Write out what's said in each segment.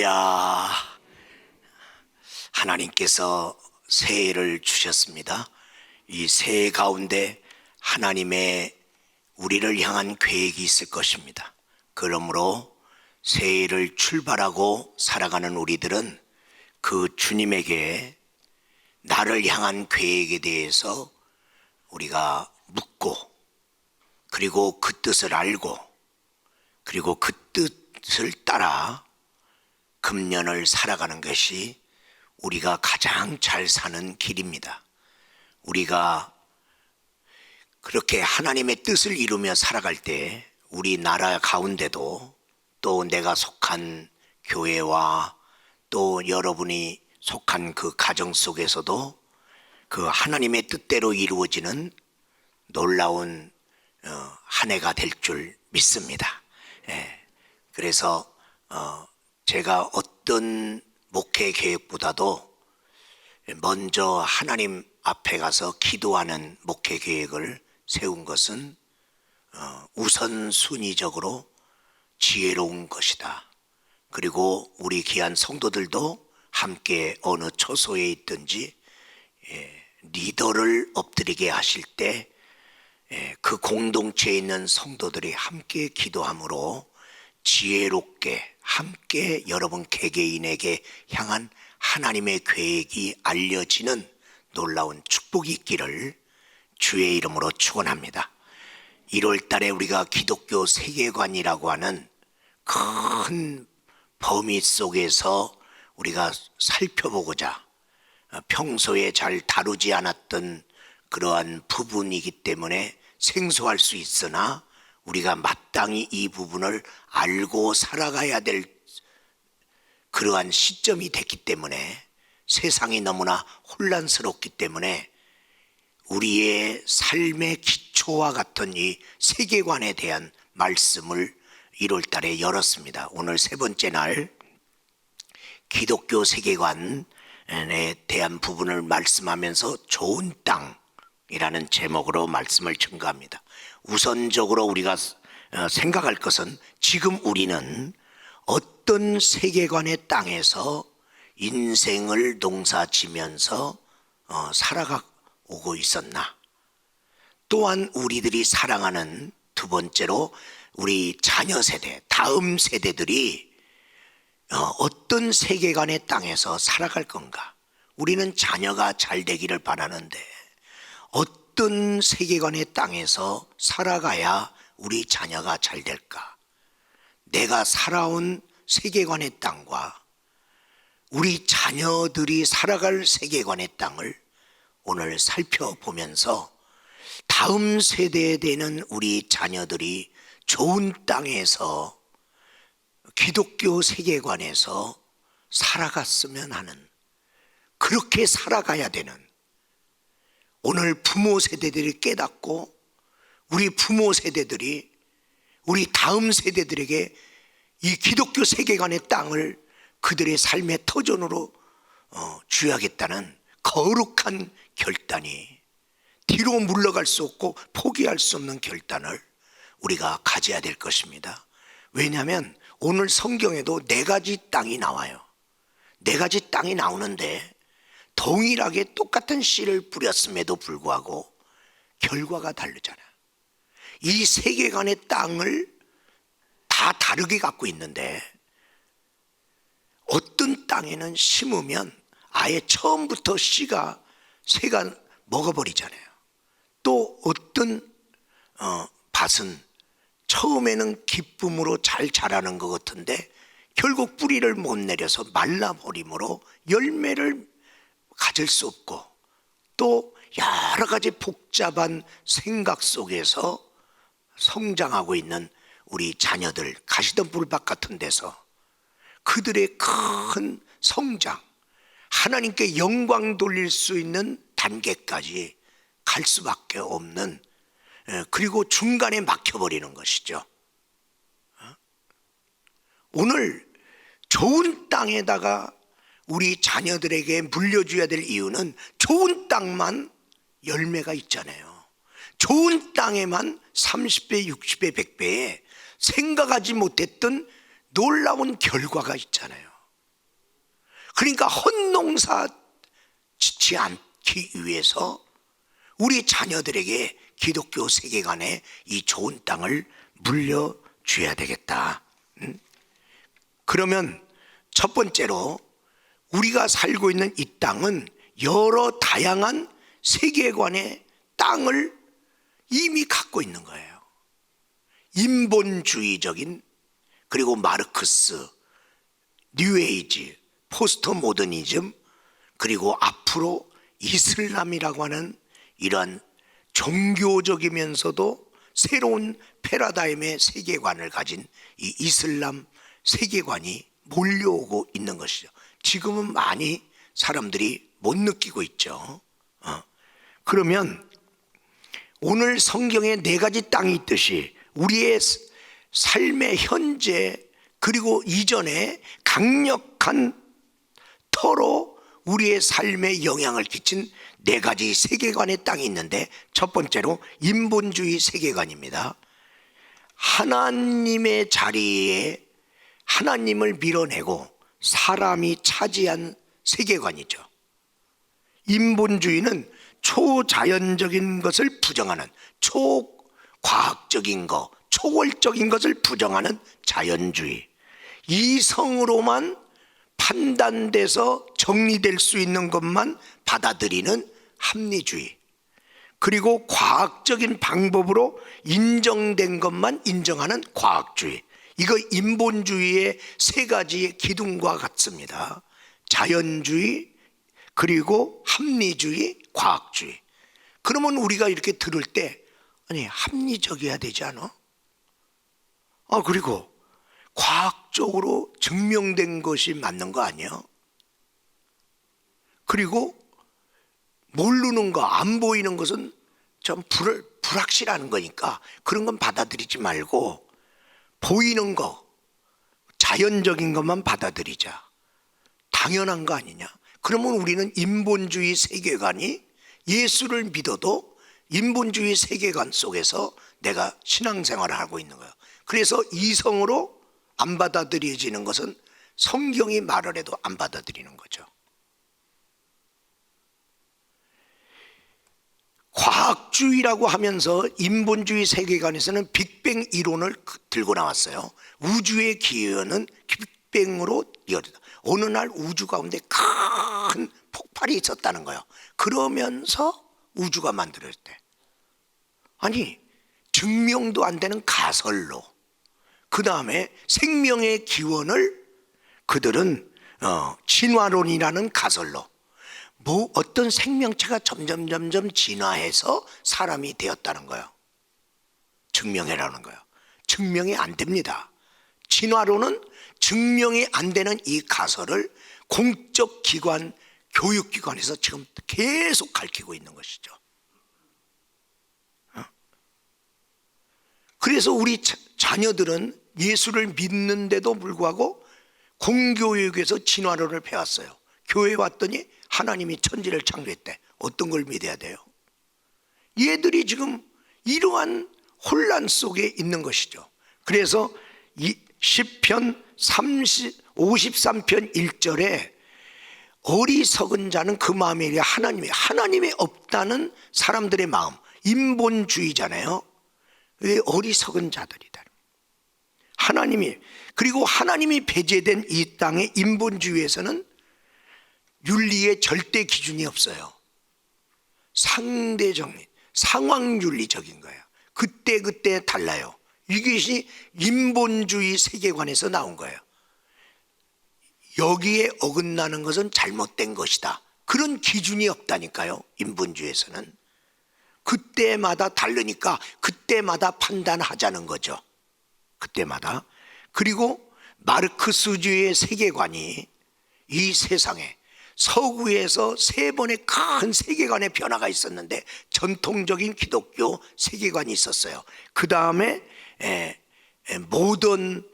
할렐루야. 하나님께서 새해를 주셨습니다. 이 새해 가운데 하나님의 우리를 향한 계획이 있을 것입니다. 그러므로 새해를 출발하고 살아가는 우리들은 그 주님에게 나를 향한 계획에 대해서 우리가 묻고, 그리고 그 뜻을 알고, 그리고 그 뜻을 따라 금년을 살아가는 것이 우리가 가장 잘 사는 길입니다. 우리가 그렇게 하나님의 뜻을 이루며 살아갈 때 우리 나라 가운데도, 또 내가 속한 교회와 또 여러분이 속한 그 가정 속에서도 그 하나님의 뜻대로 이루어지는 놀라운 한 해가 될 줄 믿습니다. 그래서 제가 어떤 목회 계획보다도 먼저 하나님 앞에 가서 기도하는 목회 계획을 세운 것은 우선순위적으로 지혜로운 것이다. 그리고 우리 귀한 성도들도 함께 어느 처소에 있든지 리더를 엎드리게 하실 때 그 공동체에 있는 성도들이 함께 기도함으로 지혜롭게 함께 여러분 개개인에게 향한 하나님의 계획이 알려지는 놀라운 축복이 있기를 주의 이름으로 축원합니다. 1월 달에 우리가 기독교 세계관이라고 하는 큰 범위 속에서 우리가 살펴보고자 평소에 잘 다루지 않았던 그러한 부분이기 때문에 생소할 수 있으나 우리가 마땅히 이 부분을 알고 살아가야 될 그러한 시점이 됐기 때문에, 세상이 너무나 혼란스럽기 때문에 우리의 삶의 기초와 같은 이 세계관에 대한 말씀을 1월 달에 열었습니다. 오늘 세 번째 날 기독교 세계관에 대한 부분을 말씀하면서 좋은 땅이라는 제목으로 말씀을 증거합니다. 우선적으로 우리가 생각할 것은 지금 우리는 어떤 세계관의 땅에서 인생을 농사지면서 살아가고 있었나. 또한 우리들이 사랑하는 두 번째로 우리 자녀 세대, 다음 세대들이 어떤 세계관의 땅에서 살아갈 건가. 우리는 자녀가 잘 되기를 바라는데 어떤 세계관의 땅에서 살아가야 우리 자녀가 잘 될까? 내가 살아온 세계관의 땅과 우리 자녀들이 살아갈 세계관의 땅을 오늘 살펴보면서 다음 세대에 되는 우리 자녀들이 좋은 땅에서 기독교 세계관에서 살아갔으면 하는, 그렇게 살아가야 되는, 오늘 부모 세대들이 깨닫고 우리 부모 세대들이 우리 다음 세대들에게 이 기독교 세계관의 땅을 그들의 삶의 터전으로 주야겠다는 거룩한 결단이, 뒤로 물러갈 수 없고 포기할 수 없는 결단을 우리가 가져야 될 것입니다. 왜냐하면 오늘 성경에도 4가지 땅이 나와요. 4가지 땅이 나오는데 동일하게 똑같은 씨를 뿌렸음에도 불구하고 결과가 다르잖아요. 이 세계관의 땅을 다 다르게 갖고 있는데 어떤 땅에는 심으면 아예 처음부터 씨가 새가 먹어버리잖아요. 또 어떤 밭은 처음에는 기쁨으로 잘 자라는 것 같은데 결국 뿌리를 못 내려서 말라버림으로 열매를 가질 수 없고, 또 여러 가지 복잡한 생각 속에서 성장하고 있는 우리 자녀들, 가시던 불밭 같은 데서 그들의 큰 성장, 하나님께 영광 돌릴 수 있는 단계까지 갈 수밖에 없는, 그리고 중간에 막혀버리는 것이죠. 오늘 좋은 땅에다가 우리 자녀들에게 물려줘야 될 이유는 좋은 땅만 열매가 있잖아요. 좋은 땅에만 30배, 60배, 100배의 생각하지 못했던 놀라운 결과가 있잖아요. 그러니까 헛농사 짓지 않기 위해서 우리 자녀들에게 기독교 세계관의 이 좋은 땅을 물려줘야 되겠다. 그러면 첫 번째로 우리가 살고 있는 이 땅은 여러 다양한 세계관의 땅을 이미 갖고 있는 거예요. 인본주의적인, 그리고 마르크스, 뉴에이지, 포스트 모더니즘, 그리고 앞으로 이슬람이라고 하는 이러한 종교적이면서도 새로운 패러다임의 세계관을 가진 이 이슬람 세계관이 몰려오고 있는 것이죠. 지금은 많이 사람들이 못 느끼고 있죠. 그러면 오늘 성경에 네 가지 땅이 있듯이 우리의 삶의 현재 그리고 이전에 강력한 터로 우리의 삶에 영향을 끼친 네 가지 세계관의 땅이 있는데, 첫 번째로 인본주의 세계관입니다. 하나님의 자리에 하나님을 밀어내고 사람이 차지한 세계관이죠. 인본주의는 초자연적인 것을 부정하는, 초과학적인 것, 초월적인 것을 부정하는 자연주의, 이성으로만 판단돼서 정리될 수 있는 것만 받아들이는 합리주의, 그리고 과학적인 방법으로 인정된 것만 인정하는 과학주의. 이거 인본주의의 세 가지의 기둥과 같습니다. 자연주의, 그리고 합리주의, 과학주의. 그러면 우리가 이렇게 들을 때, 아니 합리적이어야 되지 않아? 그리고 과학적으로 증명된 것이 맞는 거 아니야? 그리고 모르는 거, 안 보이는 것은 좀 불확실한 거니까 그런 건 받아들이지 말고 보이는 거, 자연적인 것만 받아들이자. 당연한 거 아니냐? 그러면 우리는 인본주의 세계관이, 예수를 믿어도 인본주의 세계관 속에서 내가 신앙생활을 하고 있는 거예요. 그래서 이성으로 안 받아들여지는 것은 성경이 말을 해도 안 받아들이는 거죠. 과학주의라고 하면서 인본주의 세계관에서는 빅뱅 이론을 들고 나왔어요. 우주의 기원은 빅뱅으로 이어졌다. 어느 날 우주 가운데 큰 폭발이 있었다는 거예요. 그러면서 우주가 만들어졌대. 아니, 증명도 안 되는 가설로, 그 다음에 생명의 기원을 그들은 진화론이라는 가설로, 어떤 생명체가 점점 진화해서 사람이 되었다는 거예요. 증명해라는 거예요. 증명이 안 됩니다. 진화론은 증명이 안 되는 이 가설을 공적 기관, 교육기관에서 지금 계속 가르치고 있는 것이죠. 그래서 우리 자녀들은 예수를 믿는데도 불구하고 공교육에서 진화론을 배웠어요. 교회에 왔더니 하나님이 천지를 창조했대. 어떤 걸 믿어야 돼요? 얘들이 지금 이러한 혼란 속에 있는 것이죠. 그래서 이 시편 53편 1절에 어리석은 자는 그 마음에 이르 하나님이 없다는 사람들의 마음, 인본주의잖아요. 왜 어리석은 자들이다. 그리고 하나님이 배제된 이 땅의 인본주의에서는 윤리의 절대 기준이 없어요. 상대적인, 상황윤리적인 거예요. 그때 달라요. 이것이 인본주의 세계관에서 나온 거예요. 여기에 어긋나는 것은 잘못된 것이다. 그런 기준이 없다니까요. 인본주의에서는. 그때마다 다르니까 그때마다 판단하자는 거죠. 그때마다. 그리고 마르크스주의의 세계관이 이 세상에 서구에서 세 번의 큰 세계관의 변화가 있었는데, 전통적인 기독교 세계관이 있었어요. 그 다음에 모던이라고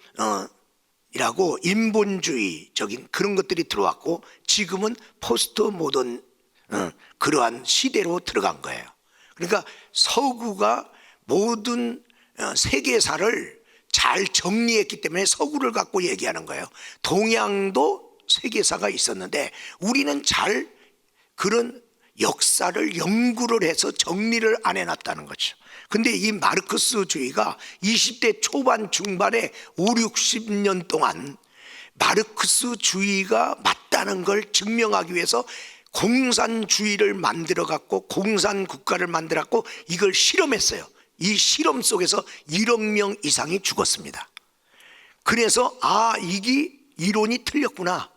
인본주의적인 그런 것들이 들어왔고, 지금은 포스트 모던 그러한 시대로 들어간 거예요. 그러니까 서구가 모든 세계사를 잘 정리했기 때문에 서구를 갖고 얘기하는 거예요. 동양도 세계사가 있었는데 우리는 잘 그런 역사를 연구를 해서 정리를 안 해놨다는 거죠. 근데 이 마르크스주의가 20대 초반 중반에 5, 60년 동안 마르크스주의가 맞다는 걸 증명하기 위해서 공산주의를 만들어 갖고 공산국가를 만들어 갖고 이걸 실험했어요. 이 실험 속에서 1억 명 이상이 죽었습니다. 그래서 이게 이론이 틀렸구나.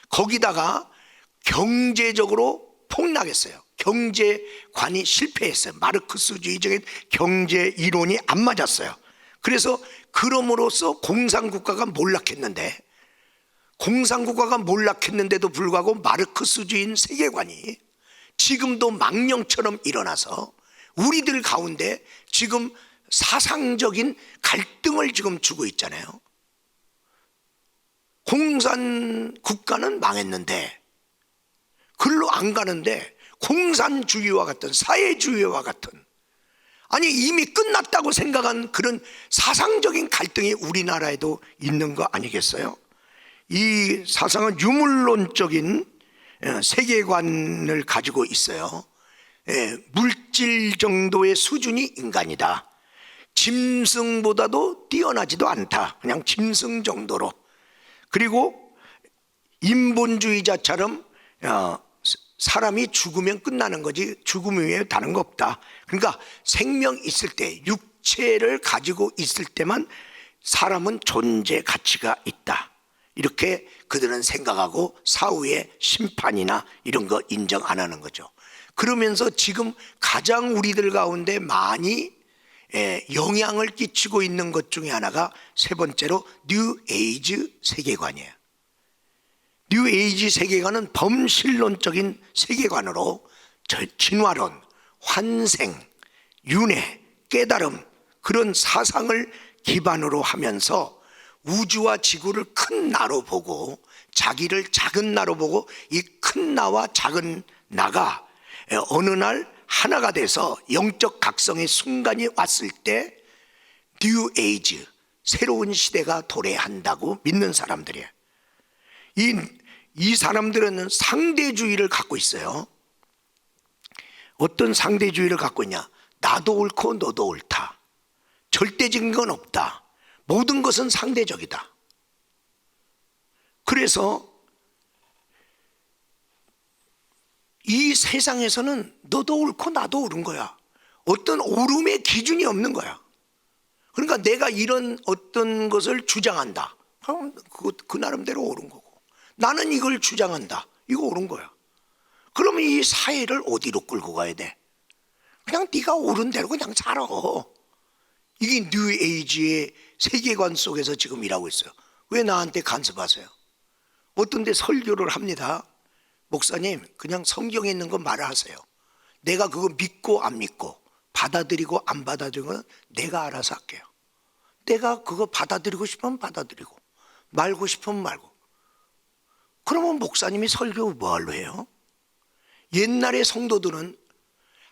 거기다가 경제적으로 폭락했어요. 경제관이 실패했어요. 마르크스주의적인 경제 이론이 안 맞았어요. 그래서 그럼으로써 공산국가가 몰락했는데, 공산국가가 몰락했는데도 불구하고 마르크스주의인 세계관이 지금도 망령처럼 일어나서 우리들 가운데 지금 사상적인 갈등을 지금 주고 있잖아요. 공산국가는 망했는데 글로 안 가는데 공산주의와 같은, 사회주의와 같은, 아니 이미 끝났다고 생각한 그런 사상적인 갈등이 우리나라에도 있는 거 아니겠어요? 이 사상은 유물론적인 세계관을 가지고 있어요. 물질 정도의 수준이 인간이다. 짐승보다도 뛰어나지도 않다. 그냥 짐승 정도로. 그리고 인본주의자처럼 사람이 죽으면 끝나는 거지 죽음 외에 다른 거 없다. 그러니까 생명 있을 때, 육체를 가지고 있을 때만 사람은 존재 가치가 있다. 이렇게 그들은 생각하고 사후에 심판이나 이런 거 인정 안 하는 거죠. 그러면서 지금 가장 우리들 가운데 많이 영향을 끼치고 있는 것 중에 하나가 세 번째로 뉴 에이지 세계관이에요. 뉴 에이지 세계관은 범신론적인 세계관으로 진화론, 환생, 윤회, 깨달음, 그런 사상을 기반으로 하면서 우주와 지구를 큰 나로 보고 자기를 작은 나로 보고 이 큰 나와 작은 나가 어느 날 하나가 돼서 영적 각성의 순간이 왔을 때 뉴 에이지, 새로운 시대가 도래한다고 믿는 사람들이에요. 이 사람들은 상대주의를 갖고 있어요. 어떤 상대주의를 갖고 있냐? 나도 옳고 너도 옳다. 절대적인 건 없다. 모든 것은 상대적이다. 그래서 이 세상에서는 너도 옳고 나도 옳은 거야. 어떤 옳음의 기준이 없는 거야. 그러니까 내가 이런 어떤 것을 주장한다. 그럼 그 나름대로 옳은 거고, 나는 이걸 주장한다. 이거 옳은 거야. 그러면 이 사회를 어디로 끌고 가야 돼? 그냥 네가 옳은 대로 그냥 살아. 이게 뉴 에이지의 세계관 속에서 지금 일하고 있어요. 왜 나한테 간섭하세요? 어떤 데 설교를 합니다. 목사님, 그냥 성경에 있는 거 말하세요. 내가 그거 믿고 안 믿고, 받아들이고 안 받아들이고 내가 알아서 할게요. 내가 그거 받아들이고 싶으면 받아들이고 말고 싶으면 말고. 그러면 목사님이 설교 뭐하러 해요? 옛날의 성도들은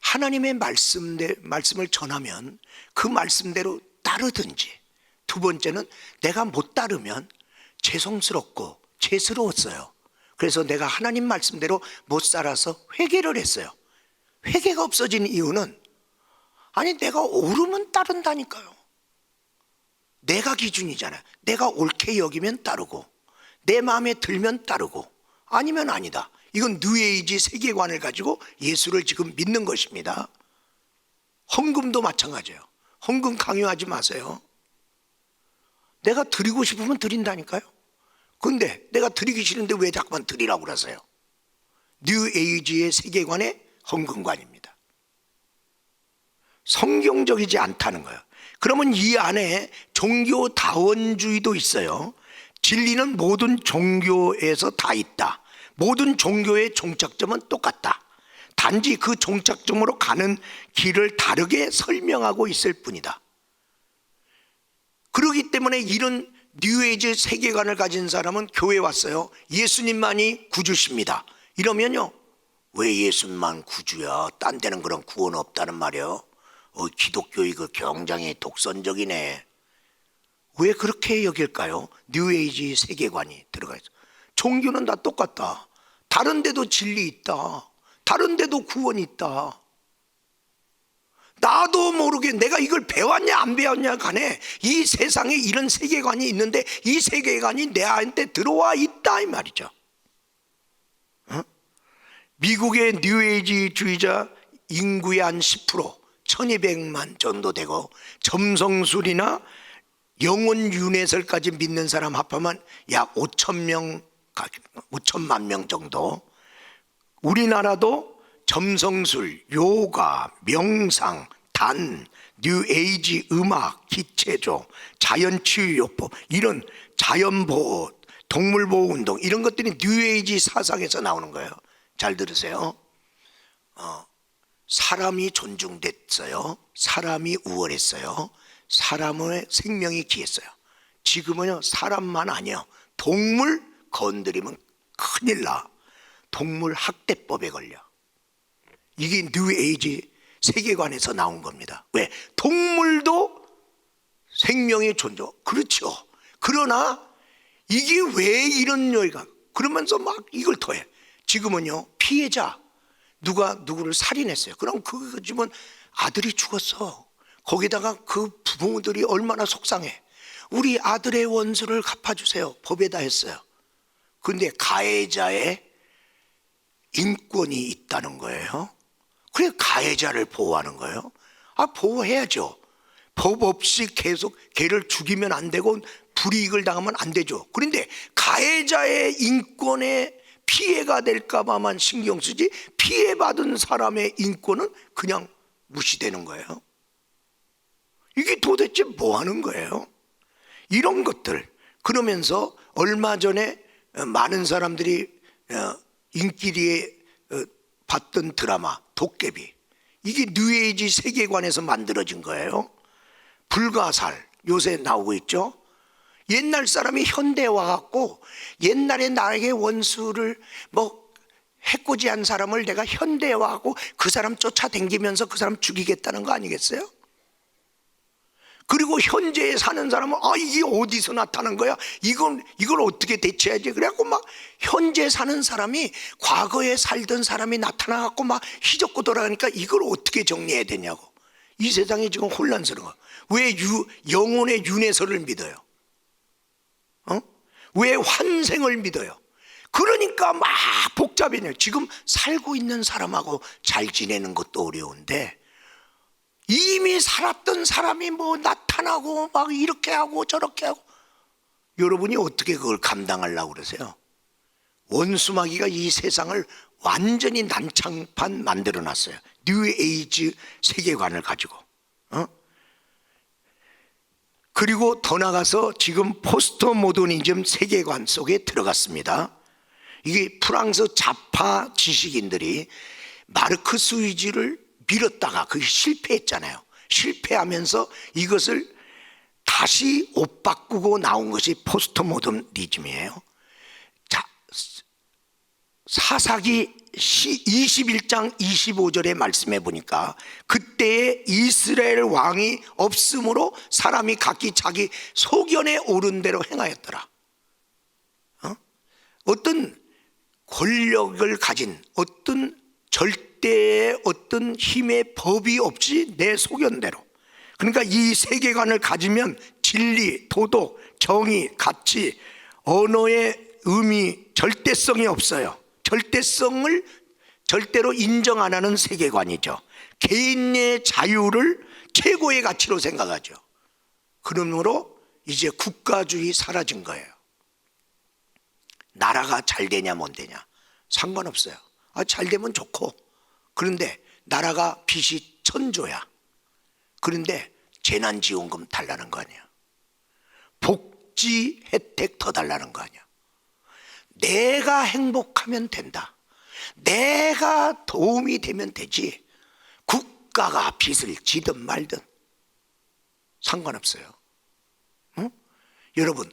하나님의 말씀을 전하면 그 말씀대로 따르든지, 두 번째는 내가 못 따르면 죄송스럽고 죄스러웠어요. 그래서 내가 하나님 말씀대로 못 살아서 회개를 했어요. 회개가 없어진 이유는, 아니 내가 옳으면 따른다니까요. 내가 기준이잖아요. 내가 옳게 여기면 따르고, 내 마음에 들면 따르고, 아니면 아니다. 이건 뉴에이지 세계관을 가지고 예수를 지금 믿는 것입니다. 헌금도 마찬가지예요. 헌금 강요하지 마세요. 내가 드리고 싶으면 드린다니까요. 근데 내가 드리기 싫은데 왜 자꾸만 드리라고 그러세요? 뉴에이지의 세계관의 헌금관입니다. 성경적이지 않다는 거예요. 그러면 이 안에 종교다원주의도 있어요. 진리는 모든 종교에서 다 있다. 모든 종교의 종착점은 똑같다. 단지 그 종착점으로 가는 길을 다르게 설명하고 있을 뿐이다. 그렇기 때문에 이런 뉴에이지 세계관을 가진 사람은 교회에 왔어요. 예수님만이 구주십니다. 이러면요, 왜 예수님만 구주야? 딴 데는 그런 구원 없다는 말이에요. 기독교 이거 굉장히 독선적이네. 왜 그렇게 여길까요? 뉴에이지 세계관이 들어가 있어. 종교는 다 똑같다. 다른 데도 진리 있다. 다른 데도 구원이 있다. 나도 모르게 내가 이걸 배웠냐 안 배웠냐 간에 이 세상에 이런 세계관이 있는데 이 세계관이 내한테 들어와 있다 이 말이죠. 미국의 뉴에이지주의자 인구의 한 10%, 1200만 정도 되고 점성술이나 영혼 윤회설까지 믿는 사람 합하면 약 5천만 명 정도. 우리나라도 점성술, 요가, 명상, 단, 뉴에이지 음악, 기체조, 자연치유요법, 이런 자연보호, 동물보호운동 이런 것들이 뉴에이지 사상에서 나오는 거예요. 잘 들으세요. 사람이 존중됐어요. 사람이 우월했어요. 사람의 생명이 귀했어요. 지금은요 사람만 아니에요. 동물 건드리면 큰일 나. 동물 학대법에 걸려. 이게 뉴에이지 세계관에서 나온 겁니다. 왜? 동물도 생명의 존재. 그렇죠. 그러나 이게 왜 이런 여기가 그러면서 막 이걸 더해. 지금은요 피해자 누가 누구를 살인했어요. 그럼 그거 지금 아들이 죽었어. 거기다가 그 부모들이 얼마나 속상해. 우리 아들의 원수를 갚아주세요. 법에다 했어요. 그런데 가해자의 인권이 있다는 거예요. 그래 가해자를 보호하는 거예요. 보호해야죠. 법 없이 계속 걔를 죽이면 안 되고 불이익을 당하면 안 되죠. 그런데 가해자의 인권에 피해가 될까 봐만 신경 쓰지 피해받은 사람의 인권은 그냥 무시되는 거예요. 이게 도대체 뭐 하는 거예요? 이런 것들. 그러면서 얼마 전에 많은 사람들이 인기리에 봤던 드라마 도깨비, 이게 뉴에이지 세계관에서 만들어진 거예요. 불가살 요새 나오고 있죠. 옛날 사람이 현대에 와갖고 옛날에 나에게 원수를 해코지한 사람을 내가 현대에 와갖고 그 사람 쫓아다니면서 그 사람 죽이겠다는 거 아니겠어요? 그리고 현재에 사는 사람은 이게 어디서 나타난 거야? 이걸 어떻게 대처해야지? 그래갖고 막 현재 사는 사람이 과거에 살던 사람이 나타나갖고 막 휘젓고 돌아가니까 이걸 어떻게 정리해야 되냐고. 이 세상이 지금 혼란스러워. 왜 영혼의 윤회설을 믿어요? 왜 환생을 믿어요? 그러니까 막 복잡해요. 지금 살고 있는 사람하고 잘 지내는 것도 어려운데 이미 살았던 사람이 나타나고 막 이렇게 하고 저렇게 하고 여러분이 어떻게 그걸 감당하려고 그러세요? 원수마귀가 이 세상을 완전히 난장판 만들어 놨어요. 뉴에이지 세계관을 가지고. 그리고 더 나가서 지금 포스트 모더니즘 세계관 속에 들어갔습니다. 이게 프랑스 좌파 지식인들이 마르크스 위주를 밀었다가 그게 실패했잖아요. 실패하면서 이것을 다시 옷 바꾸고 나온 것이 포스트 모더니즘이에요. 자, 사사기 21장 25절에 말씀해 보니까 그때에 이스라엘 왕이 없으므로 사람이 각기 자기 소견에 오른 대로 행하였더라. 어떤 권력을 가진 어떤 절대의 어떤 힘의 법이 없이 내 소견대로. 그러니까 이 세계관을 가지면 진리, 도덕, 정의, 가치, 언어의 의미, 절대성이 없어요. 절대성을 절대로 인정 안 하는 세계관이죠. 개인의 자유를 최고의 가치로 생각하죠. 그러므로 이제 국가주의 사라진 거예요. 나라가 잘 되냐 못 되냐 상관없어요. 잘 되면 좋고. 그런데 나라가 빚이 1000조야. 그런데 재난지원금 달라는 거 아니야. 복지 혜택 더 달라는 거 아니야. 내가 행복하면 된다. 내가 도움이 되면 되지. 국가가 빚을 지든 말든 상관없어요. 여러분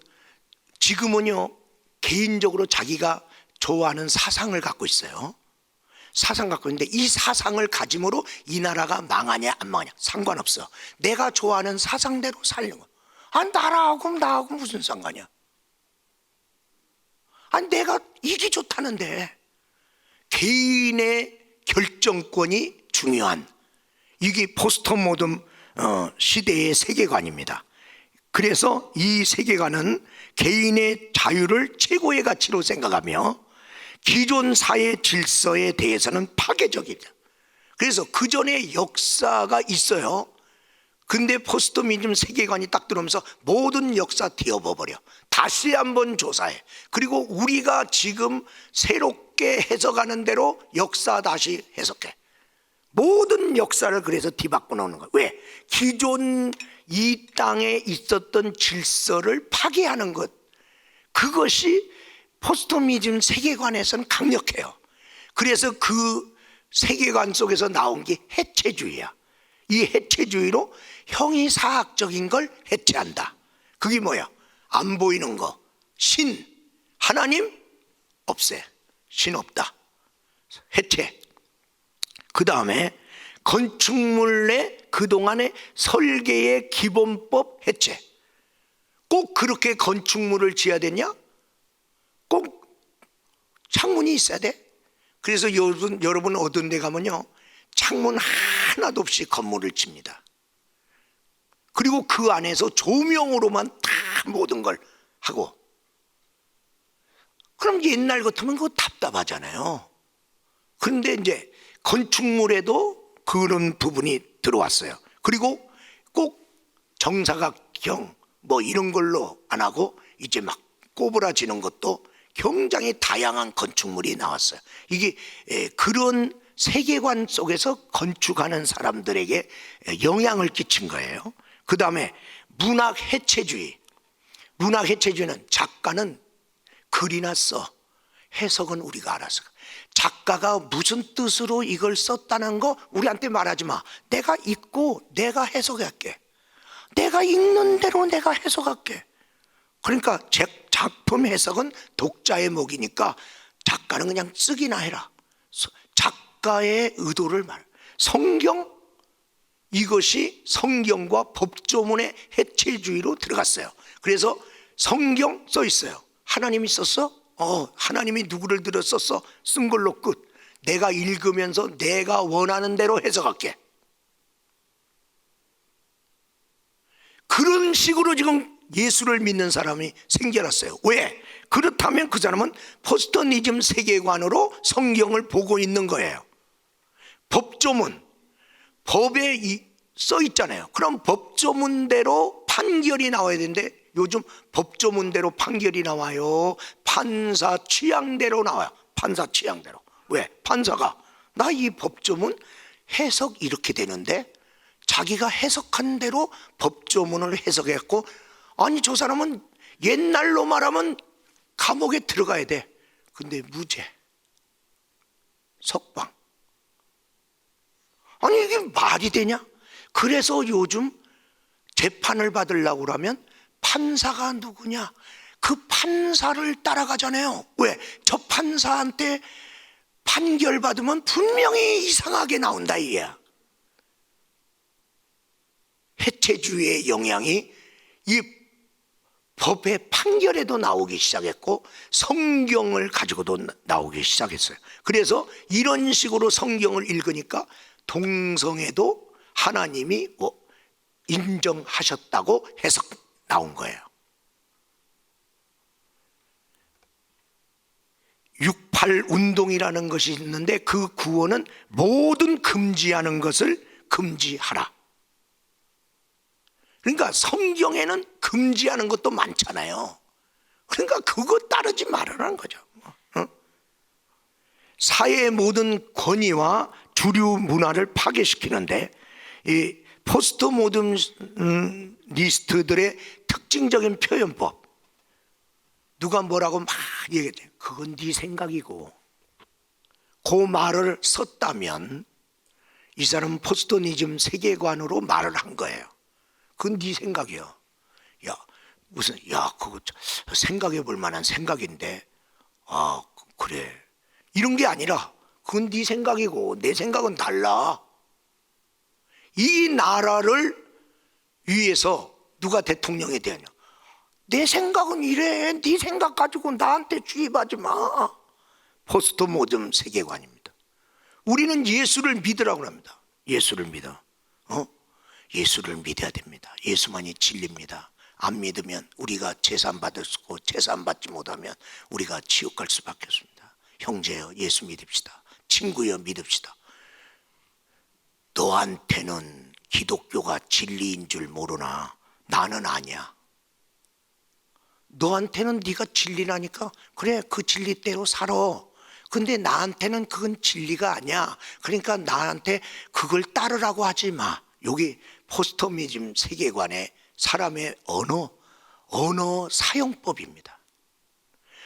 지금은요 개인적으로 자기가 좋아하는 사상을 갖고 있어요. 사상 갖고 있는데 이 사상을 가짐으로 이 나라가 망하냐 안 망하냐 상관없어. 내가 좋아하는 사상대로 살려고. 나라하고 나하고 무슨 상관이야. 아니 내가 이게 좋다는데. 개인의 결정권이 중요한, 이게 포스트 모던 시대의 세계관입니다. 그래서 이 세계관은 개인의 자유를 최고의 가치로 생각하며 기존 사회 질서에 대해서는 파괴적이다. 그래서 그 전에 역사가 있어요. 근데 포스트미즘 세계관이 딱 들어오면서 모든 역사 뒤엎어버려. 다시 한번 조사해. 그리고 우리가 지금 새롭게 해석하는 대로 역사 다시 해석해. 모든 역사를 그래서 뒤바꿔 놓는 거예요. 왜? 기존 이 땅에 있었던 질서를 파괴하는 것, 그것이 포스트미즘 세계관에서는 강력해요. 그래서 그 세계관 속에서 나온 게 해체주의야. 이 해체주의로 형이사학적인 걸 해체한다. 그게 뭐야? 안 보이는 거, 신, 하나님 없애. 신 없다. 해체. 그 다음에 건축물의 그동안의 설계의 기본법 해체. 꼭 그렇게 건축물을 지어야 되냐? 꼭 창문이 있어야 돼? 그래서 여러분 어떤 데 가면요, 창문 하나도 없이 건물을 칩니다. 그리고 그 안에서 조명으로만 다 모든 걸 하고. 그럼 옛날 같으면 그거 답답하잖아요. 그런데 이제 건축물에도 그런 부분이 들어왔어요. 그리고 꼭 정사각형 뭐 이런 걸로 안 하고 이제 막 꼬부라지는 것도 굉장히 다양한 건축물이 나왔어요. 이게 그런 세계관 속에서 건축하는 사람들에게 영향을 끼친 거예요. 그 다음에 문학 해체주의. 문학 해체주의는 작가는 글이나 써, 해석은 우리가 알아서. 작가가 무슨 뜻으로 이걸 썼다는 거 우리한테 말하지 마. 내가 읽고 내가 해석할게. 내가 읽는 대로 내가 해석할게. 그러니까 작품 해석은 독자의 몫이니까 작가는 그냥 쓰기나 해라. 작가의 의도를 말. 성경, 이것이 성경과 법조문의 해체주의로 들어갔어요. 그래서 성경 써 있어요. 하나님이 썼어? 하나님이 누구를 들어 썼어? 쓴 걸로 끝. 내가 읽으면서 내가 원하는 대로 해석할게. 그런 식으로 지금 예수를 믿는 사람이 생겨났어요. 왜? 그렇다면 그 사람은 포스트니즘 세계관으로 성경을 보고 있는 거예요. 법조문, 법에 써 있잖아요. 그럼 법조문대로 판결이 나와야 되는데 요즘 법조문대로 판결이 나와요. 판사 취향대로 나와요. 판사 취향대로. 왜? 판사가 나 이 법조문 해석 이렇게 되는데 자기가 해석한 대로 법조문을 해석했고, 아니 저 사람은 옛날로 말하면 감옥에 들어가야 돼. 근데 무죄, 석방. 아니 이게 말이 되냐? 그래서 요즘 재판을 받으려고 그러면 판사가 누구냐? 그 판사를 따라가잖아요. 왜? 저 판사한테 판결 받으면 분명히 이상하게 나온다 이게야. 해체주의의 영향이 이 법의 판결에도 나오기 시작했고 성경을 가지고도 나오기 시작했어요. 그래서 이런 식으로 성경을 읽으니까 동성애도 하나님이 인정하셨다고 해석 나온 거예요. 6.8 운동이라는 것이 있는데 그 구호는 모든 금지하는 것을 금지하라. 그러니까 성경에는 금지하는 것도 많잖아요. 그러니까 그거 따르지 말으라는 거죠. 사회의 모든 권위와 주류 문화를 파괴시키는데 이 포스트 모더니스트들의 특징적인 표현법, 누가 뭐라고 막 얘기해. 그건 네 생각이고, 그 말을 썼다면 이 사람은 포스트니즘 세계관으로 말을 한 거예요. 그건 네 생각이야. 그거 생각해 볼 만한 생각인데, 그래. 이런 게 아니라, 그건 네 생각이고, 내 생각은 달라. 이 나라를 위해서 누가 대통령이 되냐? 내 생각은 이래. 네 생각 가지고 나한테 주입하지 마. 포스트모덤 세계관입니다. 우리는 예수를 믿으라고 합니다. 예수를 믿어. 예수를 믿어야 됩니다. 예수만이 진리입니다. 안 믿으면 우리가 재산 받을 수고, 재산 받지 못하면 우리가 지옥 갈 수밖에 없습니다. 형제여, 예수 믿읍시다. 친구여, 믿읍시다. 너한테는 기독교가 진리인 줄 모르나 나는 아니야. 너한테는 네가 진리라니까 그래, 그 진리대로 살아. 근데 나한테는 그건 진리가 아니야. 그러니까 나한테 그걸 따르라고 하지 마. 여기 포스터미즘 세계관의 사람의 언어 사용법입니다.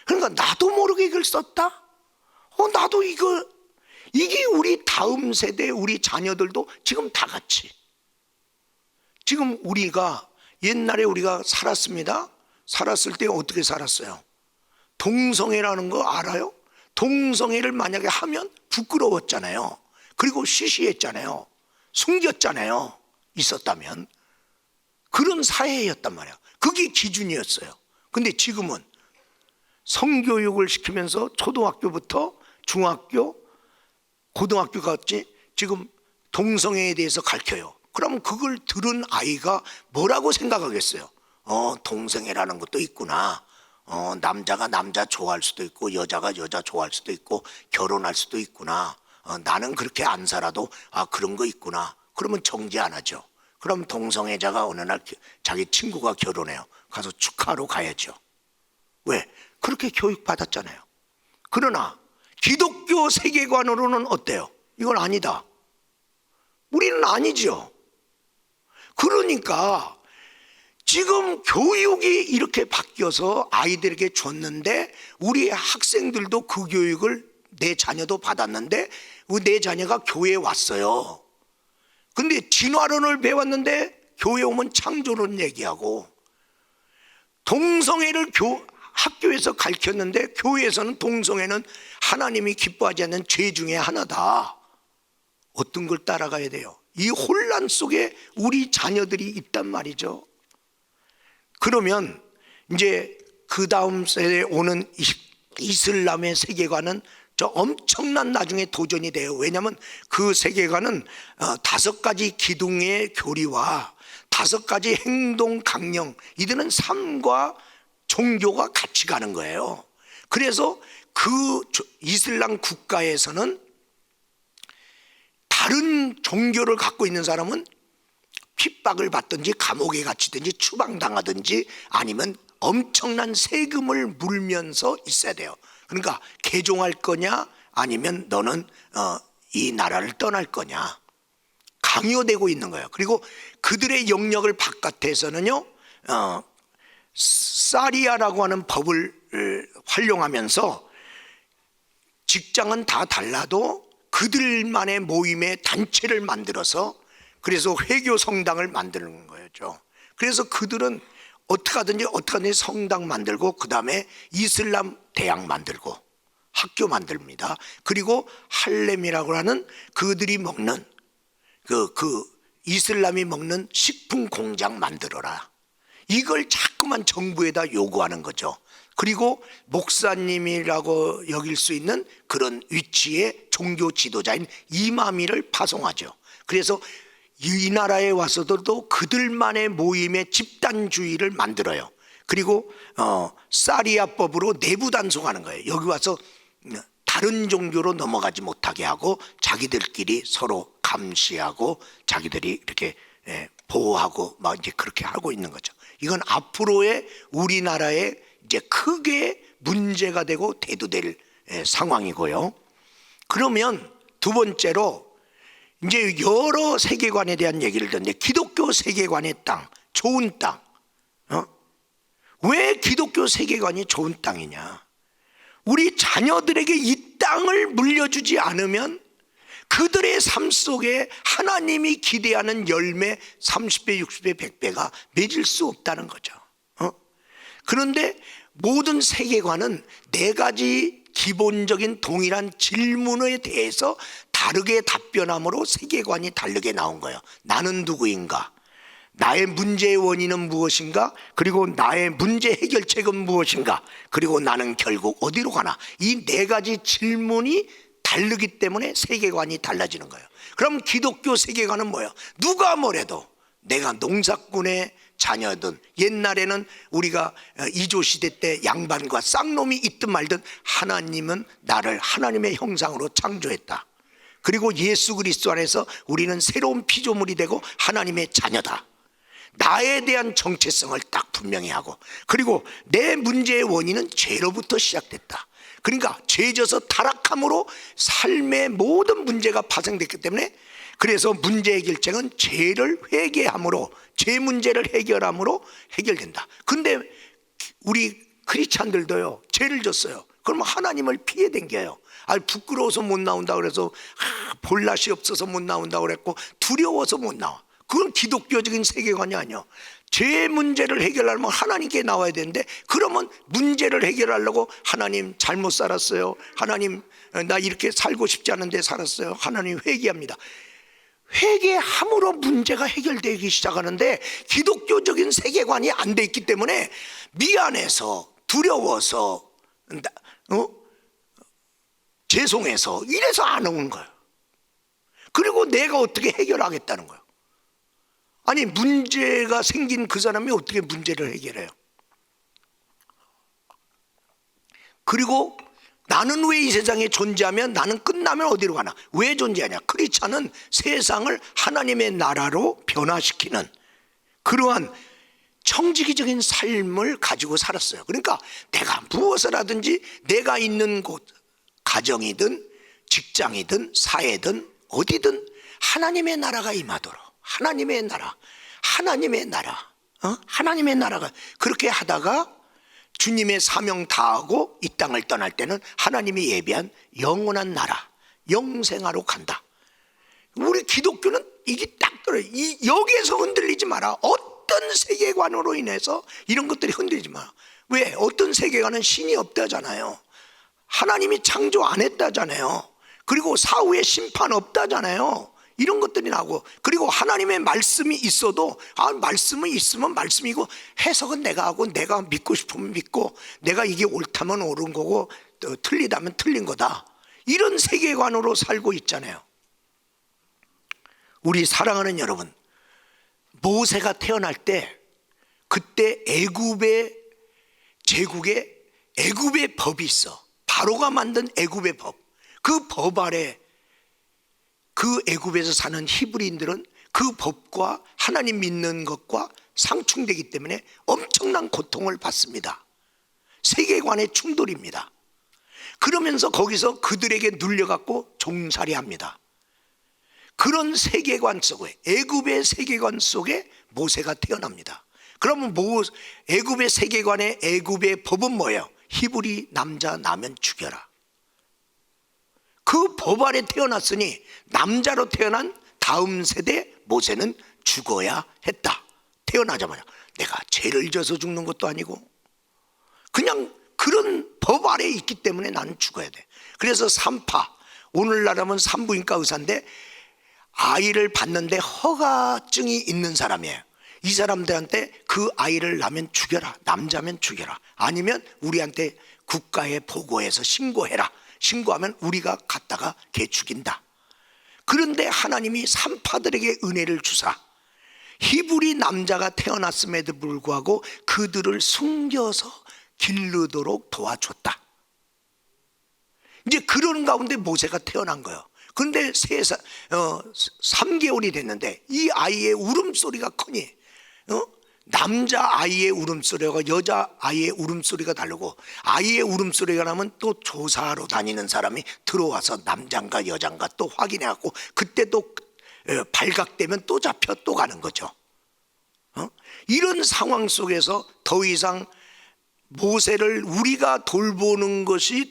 그러니까 나도 모르게 이걸 썼다? 나도 이게 우리 다음 세대, 우리 자녀들도 지금 다 같이. 지금 우리가 옛날에 우리가 살았습니다. 살았을 때 어떻게 살았어요? 동성애라는 거 알아요? 동성애를 만약에 하면 부끄러웠잖아요. 그리고 시시했잖아요. 숨겼잖아요. 있었다면. 그런 사회였단 말이야. 그게 기준이었어요. 근데 지금은 성교육을 시키면서 초등학교부터 중학교, 고등학교까지 지금 동성애에 대해서 가르쳐요. 그럼 그걸 들은 아이가 뭐라고 생각하겠어요? 동성애라는 것도 있구나. 남자가 남자 좋아할 수도 있고 여자가 여자 좋아할 수도 있고 결혼할 수도 있구나. 나는 그렇게 안 살아도 그런 거 있구나. 그러면 정지 안 하죠. 그럼 동성애자가 어느 날 자기 친구가 결혼해요. 가서 축하하러 가야죠. 왜? 그렇게 교육받았잖아요. 그러나 기독교 세계관으로는 어때요? 이건 아니다. 우리는 아니죠. 그러니까 지금 교육이 이렇게 바뀌어서 아이들에게 줬는데 우리 학생들도 그 교육을 내 자녀도 받았는데 내 자녀가 교회에 왔어요. 근데 진화론을 배웠는데 교회 오면 창조론 얘기하고, 동성애를 학교에서 가르쳤는데 교회에서는 동성애는 하나님이 기뻐하지 않는 죄 중에 하나다. 어떤 걸 따라가야 돼요? 이 혼란 속에 우리 자녀들이 있단 말이죠. 그러면 이제 그 다음 세대에 오는 이슬람의 세계관은 저 엄청난 나중에 도전이 돼요. 왜냐하면 그 세계관은 5가지 기둥의 교리와 5가지 행동 강령, 이들은 삶과 종교가 같이 가는 거예요. 그래서 그 이슬람 국가에서는 다른 종교를 갖고 있는 사람은 핍박을 받든지 감옥에 갇히든지 추방당하든지 아니면 엄청난 세금을 물면서 있어야 돼요. 그러니까 개종할 거냐 아니면 너는 이 나라를 떠날 거냐, 강요되고 있는 거예요. 그리고 그들의 영역을 바깥에서는요 사리아라고 하는 법을 활용하면서 직장은 다 달라도 그들만의 모임의 단체를 만들어서, 그래서 회교 성당을 만드는 거였죠. 그래서 그들은 어떻게 하든지 성당 만들고 그 다음에 이슬람 대학 만들고 학교 만듭니다. 그리고 할렘이라고 하는 그들이 먹는 그 이슬람이 먹는 식품 공장 만들어라. 이걸 자꾸만 정부에다 요구하는 거죠. 그리고 목사님이라고 여길 수 있는 그런 위치의 종교 지도자인 이마미를 파송하죠. 그래서 이 나라에 와서도 그들만의 모임의 집단주의를 만들어요. 그리고 사리아법으로 내부 단속하는 거예요. 여기 와서 다른 종교로 넘어가지 못하게 하고 자기들끼리 서로 감시하고 자기들이 이렇게 보호하고 막 이제 그렇게 하고 있는 거죠. 이건 앞으로의 우리나라에 이제 크게 문제가 되고 대두될 상황이고요. 그러면 두 번째로 이제 여러 세계관에 대한 얘기를 듣는데, 기독교 세계관의 땅, 좋은 땅. 왜 기독교 세계관이 좋은 땅이냐? 우리 자녀들에게 이 땅을 물려주지 않으면 그들의 삶 속에 하나님이 기대하는 열매 30배, 60배, 100배가 맺을 수 없다는 거죠. 그런데 모든 세계관은 4가지 기본적인 동일한 질문에 대해서 다르게 답변함으로 세계관이 다르게 나온 거예요. 나는 누구인가? 나의 문제의 원인은 무엇인가? 그리고 나의 문제 해결책은 무엇인가? 그리고 나는 결국 어디로 가나? 이 네 가지 질문이 다르기 때문에 세계관이 달라지는 거예요. 그럼 기독교 세계관은 뭐예요? 누가 뭐래도 내가 농사꾼의 자녀든, 옛날에는 우리가 이조시대 때 양반과 쌍놈이 있든 말든 하나님은 나를 하나님의 형상으로 창조했다. 그리고 예수 그리스도 안에서 우리는 새로운 피조물이 되고 하나님의 자녀다. 나에 대한 정체성을 딱 분명히 하고, 그리고 내 문제의 원인은 죄로부터 시작됐다. 그러니까 죄져서 타락함으로 삶의 모든 문제가 파생됐기 때문에, 그래서 문제 해결책은 죄를 회개함으로, 죄 문제를 해결함으로 해결된다. 근데 우리 크리스찬들도요, 죄를 졌어요. 그러면 하나님을 피해 댕겨요. 부끄러워서 못 나온다 그래서, 볼낯이 없어서 못 나온다 그랬고, 두려워서 못 나와. 그건 기독교적인 세계관이 아니야. 죄 문제를 해결하려면 하나님께 나와야 되는데, 그러면 문제를 해결하려고 하나님 잘못 살았어요, 하나님 나 이렇게 살고 싶지 않은데 살았어요, 하나님 회개합니다. 회개함으로 문제가 해결되기 시작하는데, 기독교적인 세계관이 안 돼 있기 때문에 미안해서, 두려워서, 죄송해서 이래서 안 오는 거예요. 그리고 내가 어떻게 해결하겠다는 거예요. 아니, 문제가 생긴 그 사람이 어떻게 문제를 해결해요? 그리고 나는 왜 이 세상에 존재하면, 나는 끝나면 어디로 가나? 왜 존재하냐? 크리스찬은 세상을 하나님의 나라로 변화시키는 그러한 청지기적인 삶을 가지고 살았어요. 그러니까 내가 무엇을 하든지 내가 있는 곳, 가정이든 직장이든 사회든 어디든 하나님의 나라가 임하도록, 하나님의 나라, 하나님의 나라, 하나님의 나라가, 그렇게 하다가 주님의 사명 다하고 이 땅을 떠날 때는 하나님이 예비한 영원한 나라, 영생하러 간다. 우리 기독교는 이게 딱 들어요. 여기에서 흔들리지 마라. 어떤 세계관으로 인해서 이런 것들이 흔들리지 마라. 왜? 어떤 세계관은 신이 없다잖아요. 하나님이 창조 안 했다잖아요. 그리고 사후에 심판 없다잖아요. 이런 것들이 나오고, 그리고 하나님의 말씀이 있어도 말씀이 있으면 말씀이고, 해석은 내가 하고, 내가 믿고 싶으면 믿고, 내가 이게 옳다면 옳은 거고 또 틀리다면 틀린 거다. 이런 세계관으로 살고 있잖아요. 우리 사랑하는 여러분, 모세가 태어날 때 그때 애굽의 제국에 애굽의 법이 있어. 바로가 만든 애굽의 법. 그 법 아래 그 애굽에서 사는 히브리인들은 그 법과 하나님 믿는 것과 상충되기 때문에 엄청난 고통을 받습니다. 세계관의 충돌입니다. 그러면서 거기서 그들에게 눌려갖고 종살이합니다. 그런 세계관 속에, 애굽의 세계관 속에 모세가 태어납니다. 그러면 애굽의 세계관의 애굽의 법은 뭐예요? 히브리 남자 나면 죽여라. 그 법 아래 태어났으니 남자로 태어난 다음 세대 모세는 죽어야 했다. 태어나자마자 내가 죄를 져서 죽는 것도 아니고 그냥 그런 법 아래에 있기 때문에 나는 죽어야 돼. 그래서 산파, 오늘날하면 산부인과 의사인데 아이를 받는데 허가증이 있는 사람이에요. 이 사람들한테 그 아이를 낳으면 죽여라, 남자면 죽여라, 아니면 우리한테 국가에 보고해서 신고해라. 신고하면 우리가 갔다가 걔 죽인다. 그런데 하나님이 산파들에게 은혜를 주사 히브리 남자가 태어났음에도 불구하고 그들을 숨겨서 기르도록 도와줬다. 이제 그러는 가운데 모세가 태어난 거예요. 그런데 3개월이 됐는데 이 아이의 울음소리가 크니 남자 아이의 울음소리가 여자 아이의 울음소리가 다르고, 아이의 울음소리가 나면 또 조사하러 다니는 사람이 들어와서 남잔가 여잔가 또 확인해갖고 그때 또 발각되면 또 잡혀 또 가는 거죠. 이런 상황 속에서 더 이상 모세를 우리가 돌보는 것이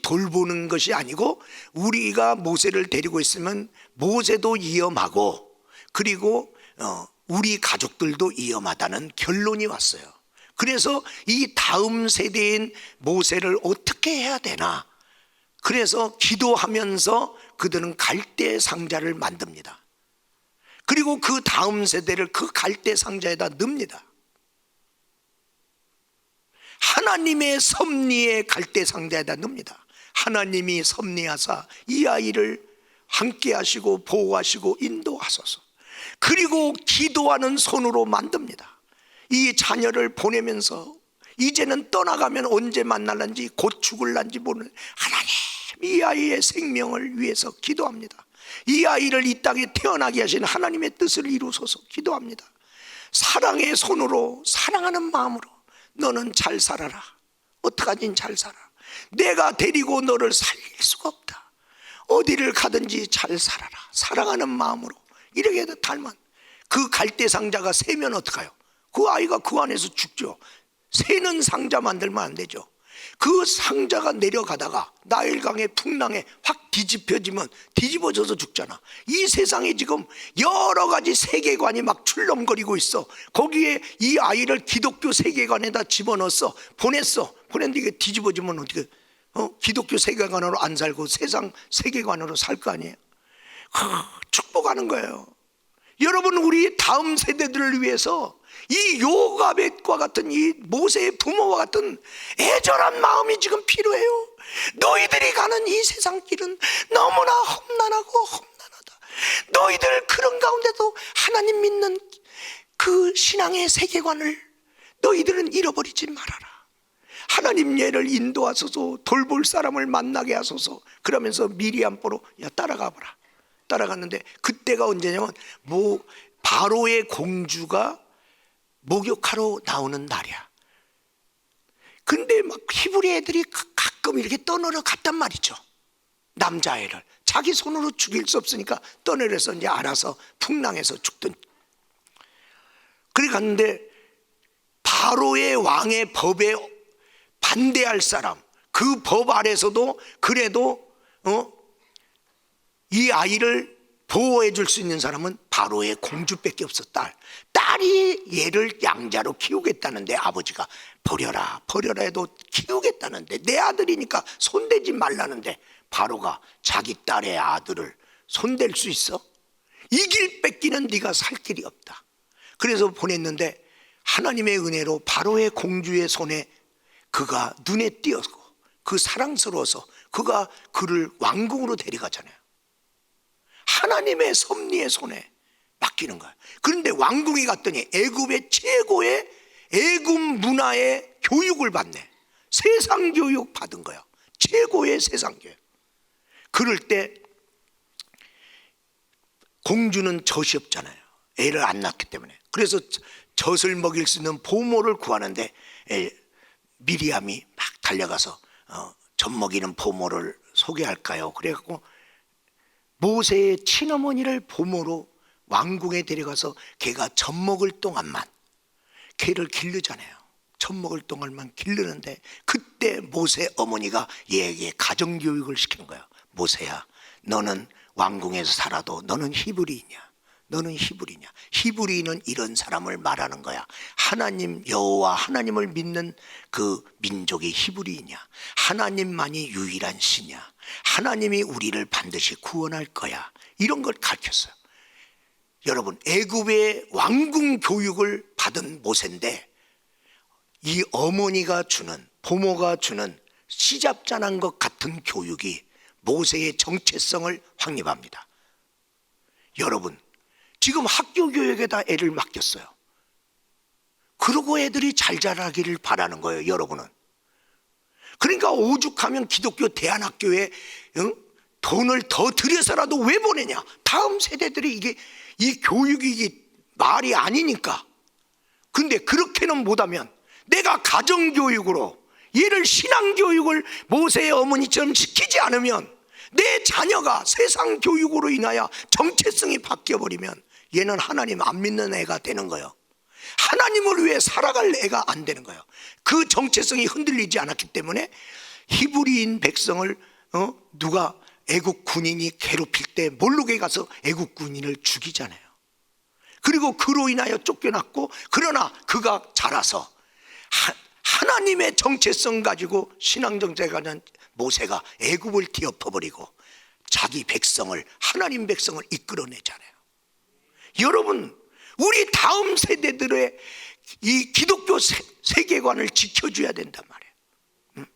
아니고, 우리가 모세를 데리고 있으면 모세도 위험하고 그리고 우리 가족들도 위험하다는 결론이 왔어요. 그래서 이 다음 세대인 모세를 어떻게 해야 되나, 그래서 기도하면서 그들은 갈대 상자를 만듭니다. 그리고 그 다음 세대를 그 갈대 상자에다 넣습니다. 하나님의 섭리의 갈대 상자에다 넣습니다. 하나님이 섭리하사 이 아이를 함께 하시고 보호하시고 인도하소서. 그리고 기도하는 손으로 만듭니다. 이 자녀를 보내면서 이제는 떠나가면 언제 만날는지 곧 죽을란지 모르는 하나님, 이 아이의 생명을 위해서 기도합니다. 이 아이를 이 땅에 태어나게 하신 하나님의 뜻을 이루소서 기도합니다. 사랑의 손으로, 사랑하는 마음으로 너는 잘 살아라. 어떡하긴 잘 살아. 내가 데리고 너를 살릴 수가 없다. 어디를 가든지 잘 살아라. 사랑하는 마음으로. 이렇게 해도 닮은 그 갈대 상자가 새면 어떡해요? 그 아이가 그 안에서 죽죠. 새는 상자 만들면 안 되죠. 그 상자가 내려가다가 나일강의 풍랑에 확 뒤집혀지면 뒤집어져서 죽잖아. 이 세상에 지금 여러 가지 세계관이 막 출렁거리고 있어. 거기에 이 아이를 기독교 세계관에다 집어넣었어. 보냈는데 이게 뒤집어지면 어떻게 기독교 세계관으로 안 살고 세상 세계관으로 살 거 아니에요. 축복하는 거예요. 여러분, 우리 다음 세대들을 위해서 이 요가벳과 같은 이 모세의 부모와 같은 애절한 마음이 지금 필요해요. 너희들이 가는 이 세상 길은 너무나 험난하고 험난하다. 너희들 그런 가운데도 하나님 믿는 그 신앙의 세계관을 너희들은 잃어버리지 말아라. 하나님 얘를 인도하소서. 돌볼 사람을 만나게 하소서. 그러면서 미리암보로 따라가 보라. 따라갔는데 그때가 언제냐면 바로의 공주가 목욕하러 나오는 날이야. 근데 막 히브리 애들이 가끔 이렇게 떠내려 갔단 말이죠. 남자애를 자기 손으로 죽일 수 없으니까 떠내려서 이제 알아서 풍랑에서 죽든. 그래 갔는데 바로의 왕의 법에 반대할 사람, 그 법 아래서도 그래도 이 아이를 보호해 줄 수 있는 사람은 바로의 공주밖에 없어. 딸이 얘를 양자로 키우겠다는데 아버지가 버려라 해도 키우겠다는데 내 아들이니까 손대지 말라는데 바로가 자기 딸의 아들을 손댈 수 있어? 이 길 뺏기는 네가 살 길이 없다. 그래서 보냈는데 하나님의 은혜로 바로의 공주의 손에 그가 눈에 띄었고 그 사랑스러워서 그가 그를 왕궁으로 데려가잖아요. 하나님의 섭리의 손에 맡기는 거야. 그런데 왕궁에 갔더니 애굽의 최고의 애굽 문화의 교육을 받네. 세상 교육 받은 거야. 최고의 세상 교육. 그럴 때 공주는 젖이 없잖아요. 애를 안 낳기 때문에. 그래서 젖을 먹일 수 있는 보모를 구하는데 미리암이 막 달려가서 젖 먹이는 보모를 소개할까요? 그래갖고 모세의 친어머니를 보모로 왕궁에 데려가서 걔가 젖 먹을 동안만 걔를 기르잖아요. 젖 먹을 동안만 기르는데 그때 모세 어머니가 얘에게 가정교육을 시키는 거예요. 모세야, 너는 왕궁에서 살아도 너는 히브리이냐? 너는 히브리냐? 히브리인은 이런 사람을 말하는 거야. 하나님 여호와 하나님을 믿는 그 민족이 히브리이냐? 하나님만이 유일한 신이야. 하나님이 우리를 반드시 구원할 거야. 이런 걸 가르쳤어요. 여러분, 애굽의 왕궁 교육을 받은 모세인데 이 어머니가 주는, 부모가 주는 시잡잔한 것 같은 교육이 모세의 정체성을 확립합니다. 여러분, 지금 학교 교육에다 애를 맡겼어요. 그러고 애들이 잘 자라기를 바라는 거예요, 여러분은. 그러니까 오죽하면 기독교 대안학교에 돈을 더 들여서라도 왜 보내냐? 다음 세대들이 이 교육이 이게 말이 아니니까. 근데 그렇게는 못하면 내가 가정교육으로 얘를 신앙교육을 모세의 어머니처럼 시키지 않으면 내 자녀가 세상 교육으로 인하여 정체성이 바뀌어버리면 얘는 하나님 안 믿는 애가 되는 거예요. 하나님을 위해 살아갈 애가 안 되는 거예요. 그 정체성이 흔들리지 않았기 때문에 히브리인 백성을 누가 애국 군인이 괴롭힐 때 몰록에 가서 애국 군인을 죽이잖아요. 그리고 그로 인하여 쫓겨났고, 그러나 그가 자라서 하나님의 정체성 가지고 신앙 정체가 가진 모세가 애굽을 뒤엎어버리고 자기 백성을, 하나님 백성을 이끌어내잖아요. 여러분, 우리 다음 세대들의 이 기독교 세계관을 지켜줘야 된단 말이에요.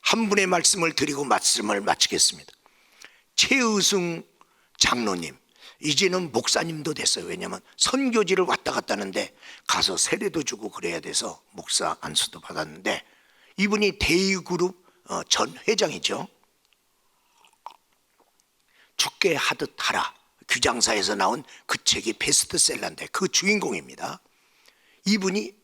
한 분의 말씀을 드리고 말씀을 마치겠습니다. 최의승 장로님, 이제는 목사님도 됐어요. 왜냐하면 선교지를 왔다 갔다 하는데 가서 세례도 주고 그래야 돼서 목사 안수도 받았는데, 이분이 대의그룹 전 회장이죠. 죽게 하듯 하라, 규장사에서 나온 그 책이 베스트셀러인데 그 주인공입니다. 이분이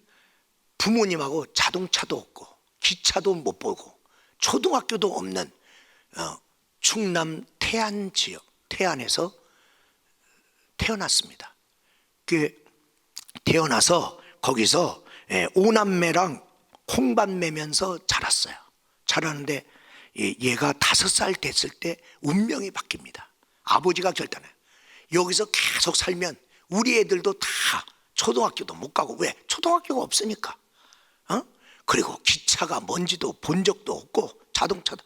부모님하고 자동차도 없고 기차도 못 보고 초등학교도 없는 충남 태안 지역, 태안에서 태어났습니다. 그 태어나서 거기서 오남매랑 콩밥 매면서 자랐어요. 자라는데 얘가 5살 됐을 때 운명이 바뀝니다. 아버지가 결단해요. 여기서 계속 살면 우리 애들도 다 초등학교도 못 가고, 왜? 초등학교가 없으니까. 그리고 기차가 뭔지도 본 적도 없고 자동차도.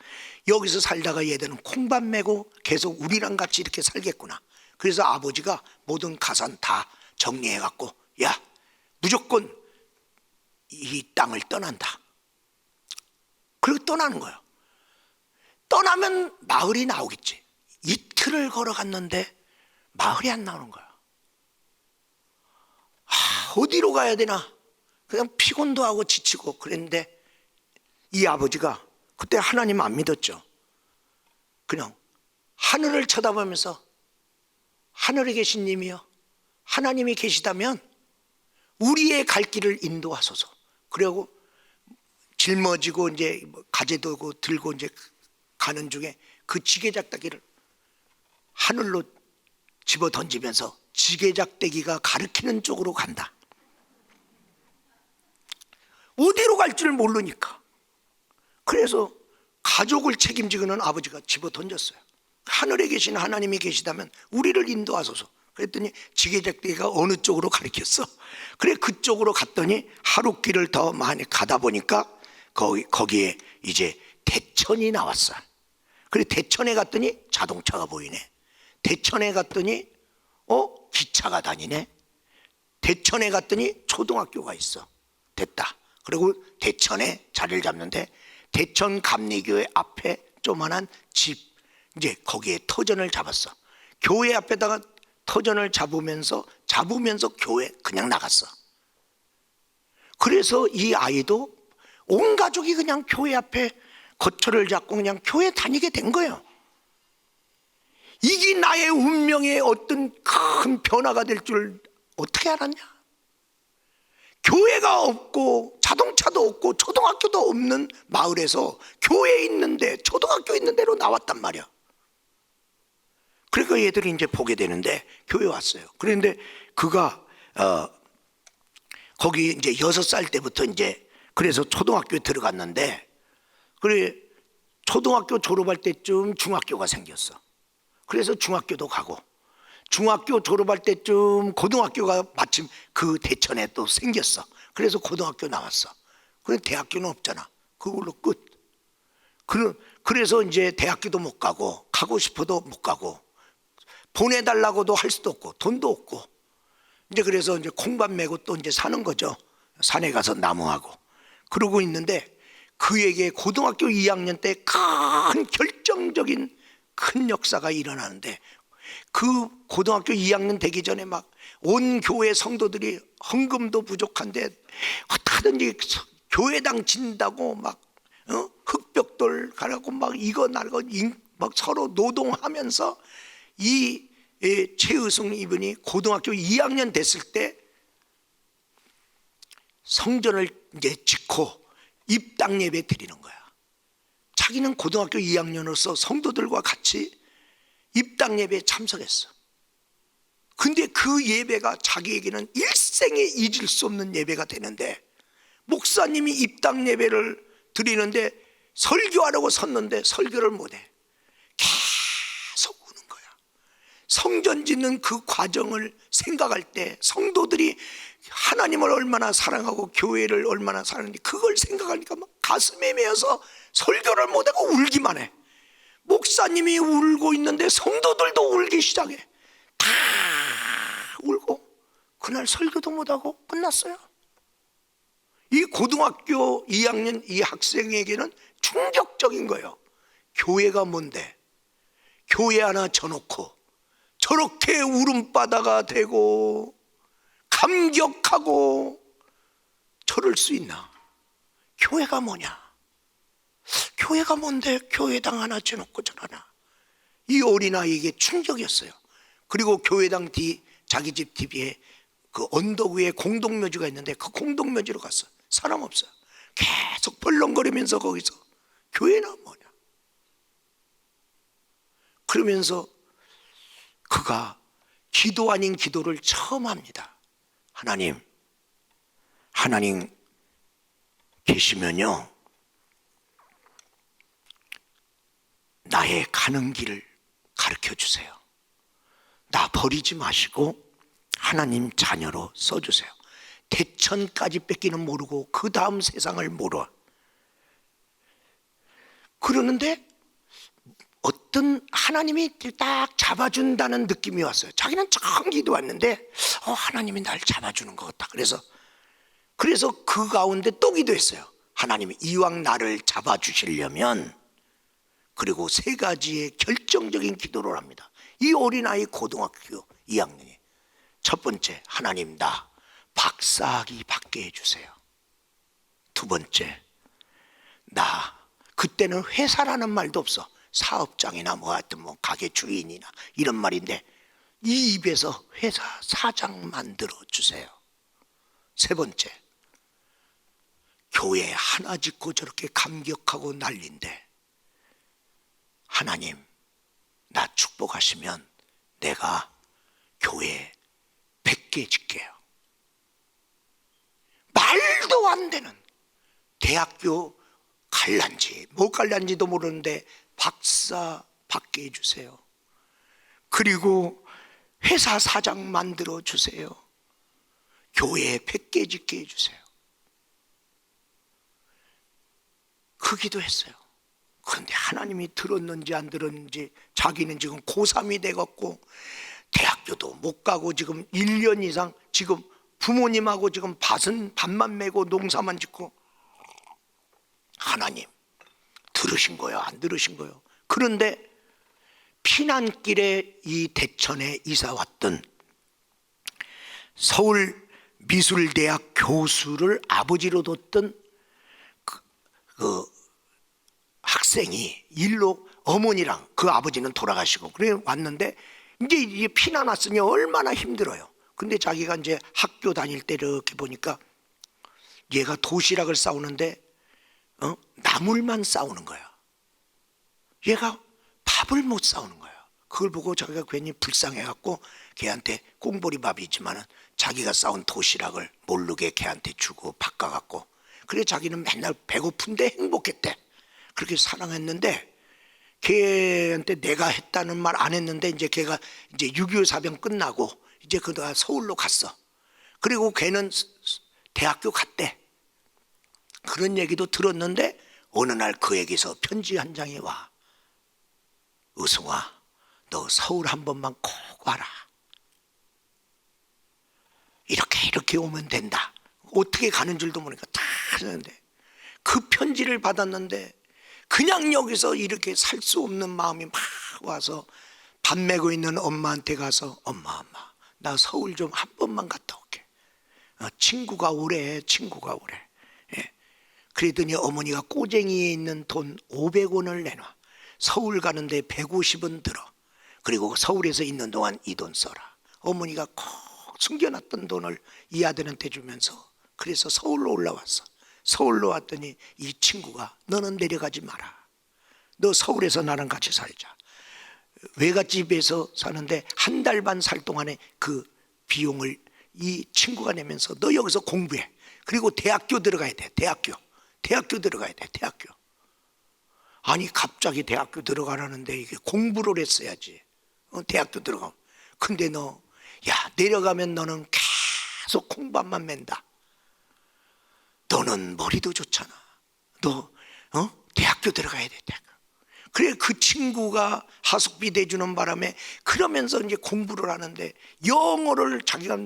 여기서 살다가 얘들은 콩밥 매고 계속 우리랑 같이 이렇게 살겠구나. 그래서 아버지가 모든 가산 다 정리해갖고, 야, 무조건 이 땅을 떠난다. 그리고 떠나는 거예요. 떠나면 마을이 나오겠지. 이틀을 걸어갔는데 마을이 안 나오는 거야. 어디로 가야 되나? 그냥 피곤도 하고 지치고 그랬는데, 이 아버지가 그때 하나님 안 믿었죠. 그냥 하늘을 쳐다보면서, 하늘에 계신 님이여, 하나님이 계시다면 우리의 갈 길을 인도하소서. 그리고 짊어지고 이제 가재도 들고 이제 가는 중에 그 지게작대기를 하늘로 집어 던지면서 지게작대기가 가리키는 쪽으로 간다. 어디로 갈 줄 모르니까. 그래서 가족을 책임지고는 아버지가 집어 던졌어요. 하늘에 계신 하나님이 계시다면 우리를 인도하소서. 그랬더니 지게작대기가 어느 쪽으로 가리켰어. 그래, 그쪽으로 갔더니 하루길을 더 많이 가다 보니까 거기에 이제 대천이 나왔어. 그래, 대천에 갔더니 자동차가 보이네. 대천에 갔더니 기차가 다니네. 대천에 갔더니 초등학교가 있어. 됐다. 그리고 대천에 자리를 잡는데, 대천 감리교회 앞에 조만한 집, 이제 거기에 터전을 잡았어. 교회 앞에다가 터전을 잡으면서 교회 그냥 나갔어. 그래서 이 아이도 온 가족이 그냥 교회 앞에 거처를 잡고 그냥 교회 다니게 된 거예요. 이게 나의 운명의 어떤 큰 변화가 될 줄 어떻게 알았냐? 교회가 없고 자동차도 없고 초등학교도 없는 마을에서 교회 있는데, 초등학교 있는 데로 나왔단 말이야. 그러니까 얘들이 이제 보게 되는데 교회 왔어요. 그런데 그가 거기 이제 6살 때부터 이제, 그래서 초등학교에 들어갔는데, 그래, 초등학교 졸업할 때쯤 중학교가 생겼어. 그래서 중학교도 가고, 중학교 졸업할 때쯤 고등학교가 마침 그 대천에 또 생겼어. 그래서 고등학교 나왔어. 그래, 대학교는 없잖아. 그걸로 끝. 그래서 이제 대학교도 못 가고, 가고 싶어도 못 가고, 보내달라고도 할 수도 없고, 돈도 없고, 이제 그래서 이제 콩밥 메고 또 이제 사는 거죠. 산에 가서 나무하고. 그러고 있는데, 그에게 고등학교 2학년 때 큰 결정적인 큰 역사가 일어나는데, 그 고등학교 2학년 되기 전에 막 온 교회 성도들이 헌금도 부족한데 어떻게든지 교회당 진다고 막 흑벽돌 가라고 막 이거 나고 막 서로 노동하면서, 이 최의승 이분이 고등학교 2학년 됐을 때 성전을 이제 짓고 입당 예배 드리는 거야. 자기는 고등학교 2학년으로서 성도들과 같이 입당 예배에 참석했어. 근데 그 예배가 자기에게는 일생에 잊을 수 없는 예배가 되는데, 목사님이 입당 예배를 드리는데 설교하려고 섰는데 설교를 못해. 계속 우는 거야. 성전 짓는 그 과정을 생각할 때 성도들이 하나님을 얼마나 사랑하고 교회를 얼마나 사랑하는지 그걸 생각하니까 막 가슴에 메어서 설교를 못하고 울기만 해. 목사님이 울고 있는데 성도들도 울기 시작해. 다 울고 그날 설교도 못하고 끝났어요. 이 고등학교 2학년 이 학생에게는 충격적인 거예요. 교회가 뭔데? 교회 하나 져놓고 저렇게 울음바다가 되고 감격하고 저럴 수 있나? 교회가 뭐냐? 교회가 뭔데 교회당 하나 져놓고 저러나? 이 어린아이에게 충격이었어요. 그리고 교회당 뒤 자기 집 뒤에 그 언덕 위에 공동묘지가 있는데 그 공동묘지로 갔어. 사람 없어요. 계속 벌렁거리면서 거기서 교회나 뭐냐? 그러면서 그가 기도 아닌 기도를 처음 합니다. 하나님 계시면요, 나의 가는 길을 가르쳐 주세요. 나 버리지 마시고 하나님 자녀로 써주세요. 대천까지 뺏기는 모르고 그 다음 세상을 몰라. 그러는데 어떤 하나님이 딱 잡아준다는 느낌이 왔어요. 자기는 참 기도했는데 하나님이 날 잡아주는 것 같다. 그래서 그 가운데 또 기도했어요. 하나님이 이왕 나를 잡아주시려면, 그리고 세 가지의 결정적인 기도를 합니다. 이 어린아이 고등학교 2학년이 첫 번째, 하나님 나 박사학위 받게 해주세요. 두 번째, 나 그때는 회사라는 말도 없어. 사업장이나 뭐 하여튼 뭐 가게 주인이나 이런 말인데 이 입에서 회사 사장 만들어 주세요. 세 번째, 교회 하나 짓고 저렇게 감격하고 난리인데 하나님 나 축복하시면 내가 교회 100개 짓게요. 말도 안 되는, 대학교 갈란지 못 갈란지도 모르는데 박사 받게 해주세요. 그리고 회사 사장 만들어 주세요. 교회에 100개 짓게 해주세요. 그 기도했어요. 그런데 하나님이 들었는지 안 들었는지, 자기는 지금 고3이 돼갖고 대학교도 못 가고 지금 1년 이상 지금 부모님하고 지금 밭만 메고 농사만 짓고, 하나님 들으신 거예요? 안 들으신 거예요? 그런데 피난길에 이 대천에 이사 왔던 서울미술대학 교수를 아버지로 뒀던 그 학생이 일로 어머니랑, 그 아버지는 돌아가시고 그래 왔는데 이제 피난 왔으니 얼마나 힘들어요. 근데 자기가 이제 학교 다닐 때 이렇게 보니까 얘가 도시락을 싸우는데 나물만 싸우는 거야. 얘가 밥을 못 싸우는 거야. 그걸 보고 자기가 괜히 불쌍해갖고 걔한테 꽁보리밥이지만은 자기가 싸운 도시락을 모르게 걔한테 주고 바꿔갖고, 그래 자기는 맨날 배고픈데 행복했대. 그렇게 사랑했는데 걔한테 내가 했다는 말 안 했는데 이제 걔가 이제 6.25 사병 끝나고 이제 그가 서울로 갔어. 그리고 걔는 대학교 갔대. 그런 얘기도 들었는데 어느 날 그에게서 편지 한 장이 와. 의승아, 너 서울 한 번만 꼭 와라. 이렇게 오면 된다. 어떻게 가는 줄도 모르니까 다 하는데, 그 편지를 받았는데 그냥 여기서 이렇게 살 수 없는 마음이 막 와서 밥 메고 있는 엄마한테 가서 엄마 나 서울 좀 한 번만 갔다 올게. 친구가 오래. 예. 그러더니 어머니가 꼬쟁이에 있는 돈 500원을 내놔. 서울 가는데 150원 들어. 그리고 서울에서 있는 동안 이 돈 써라. 어머니가 콕 숨겨놨던 돈을 이 아들한테 주면서 그래서 서울로 올라왔어. 서울로 왔더니 이 친구가 너는 내려가지 마라. 너 서울에서 나랑 같이 살자. 외갓집에서 사는데 한 달 반 살 동안에 그 비용을 이 친구가 내면서 너 여기서 공부해. 그리고 대학교 들어가야 돼. 대학교 들어가야 돼. 대학교. 아니 갑자기 대학교 들어가라는데 이게 공부를 했어야지. 대학교 들어가면. 근데 너 내려가면 너는 계속 콩밥만 맨다. 너는 머리도 좋잖아. 너 대학교 들어가야 돼. 대학교. 그래 그 친구가 하숙비 대주는 바람에 그러면서 이제 공부를 하는데 영어를 자기가